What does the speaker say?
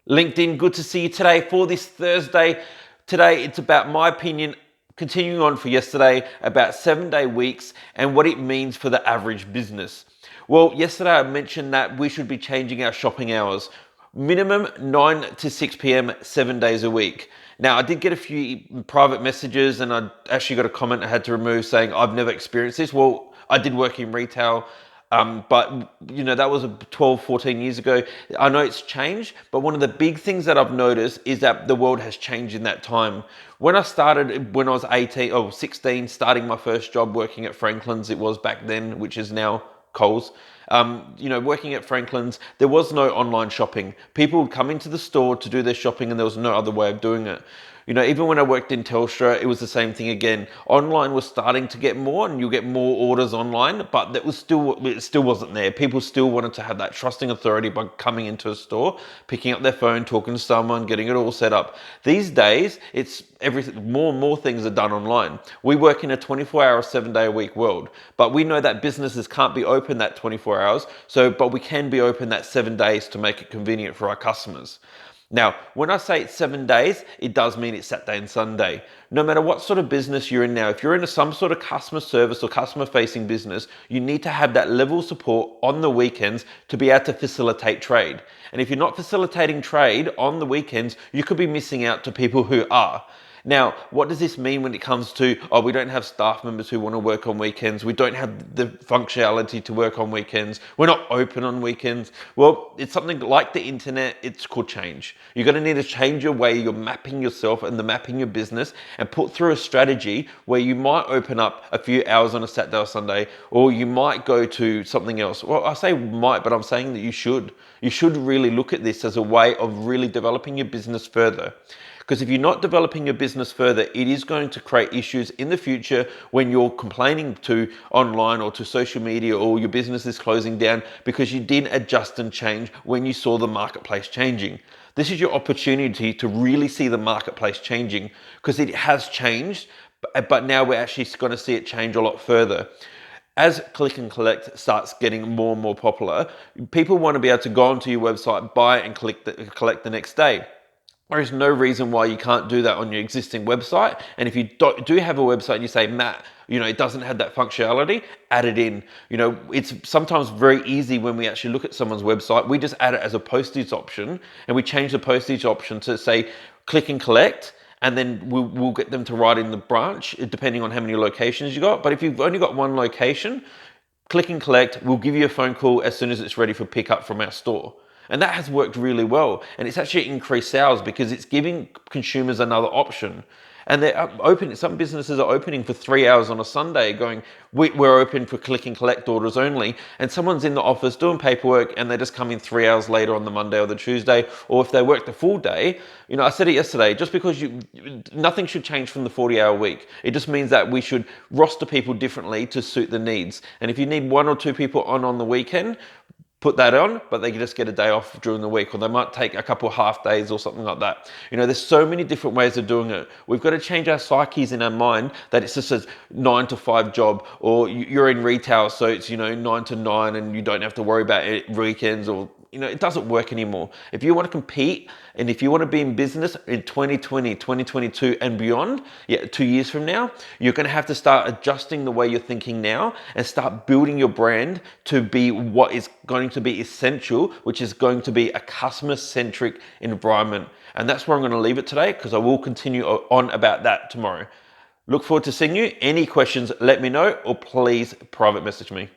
LinkedIn, good to see you today for this Thursday. Today, it's about my opinion, continuing on for yesterday, about 7-day weeks and what it means for the average business. Well, yesterday I mentioned that we should be changing our shopping hours. Minimum 9 to 6 p.m., 7 days a week. Now, I did get a few private messages and I actually got a comment I had to remove saying I've never experienced this. Well, I did work in retail. But that was 12, 14 years ago. I know it's changed, but one of the big things that I've noticed is that the world has changed in that time. When I started, when I was 18 or 16, starting my first job working at Franklin's, it was back then, which is now Coles. Working at Franklin's, there was no online shopping. People would come into the store to do their shopping and there was no other way of doing it. Even when I worked in Telstra, it was the same thing again. Online was starting to get more and you'll get more orders online, but it still wasn't there. People still wanted to have that trusting authority by coming into a store, picking up their phone, talking to someone, getting it all set up. These days, it's everything, more and more things are done online. We work in a 24-hour, 7-day-a-week world, but we know that businesses can't be open that 24 hours, but we can be open that 7 days to make it convenient for our customers. Now, when I say it's 7 days, it does mean it's Saturday and Sunday. No matter what sort of business you're in now, if you're in some sort of customer service or customer facing business, you need to have that level of support on the weekends to be able to facilitate trade. And if you're not facilitating trade on the weekends, you could be missing out to people who are. Now, what does this mean when it comes to, we don't have staff members who want to work on weekends. We don't have the functionality to work on weekends. We're not open on weekends. Well, it's something like the internet, it could change. You're going to need to change your way you're mapping yourself and the mapping your business and put through a strategy where you might open up a few hours on a Saturday or Sunday, or you might go to something else. Well, I say might, but I'm saying that you should. You should really look at this as a way of really developing your business further. Because if you're not developing your business further, it is going to create issues in the future when you're complaining to online or to social media or your business is closing down because you didn't adjust and change when you saw the marketplace changing. This is your opportunity to really see the marketplace changing because it has changed, but now we're actually going to see it change a lot further. As click and collect starts getting more and more popular, people want to be able to go onto your website, buy and collect the next day. There is no reason why you can't do that on your existing website. And if you do have a website and you say, Matt, it doesn't have that functionality, add it in. It's sometimes very easy when we actually look at someone's website, we just add it as a postage option and we change the postage option to say click and collect. And then we'll get them to write in the branch, depending on how many locations you got. But if you've only got one location, click and collect, we'll give you a phone call as soon as it's ready for pickup from our store. And that has worked really well. And it's actually increased sales because it's giving consumers another option. And they're open. Some businesses are opening for 3 hours on a Sunday going, we're open for click and collect orders only. And someone's in the office doing paperwork and they just come in 3 hours later on the Monday or the Tuesday. Or if they work the full day, I said it yesterday, just because nothing should change from the 40-hour week. It just means that we should roster people differently to suit the needs. And if you need 1 or 2 people on the weekend, put that on, but they can just get a day off during the week, or they might take a couple of half days or something like that. There's so many different ways of doing it. We've got to change our psyches in our mind that it's just a 9 to 5 job, or you're in retail, so it's 9 to 9, and you don't have to worry about weekends or. It doesn't work anymore. If you want to compete and if you want to be in business in 2020, 2022 and beyond, 2 years from now, you're going to have to start adjusting the way you're thinking now and start building your brand to be what is going to be essential, which is going to be a customer-centric environment. And that's where I'm going to leave it today because I will continue on about that tomorrow. Look forward to seeing you. Any questions, let me know, or please private message me.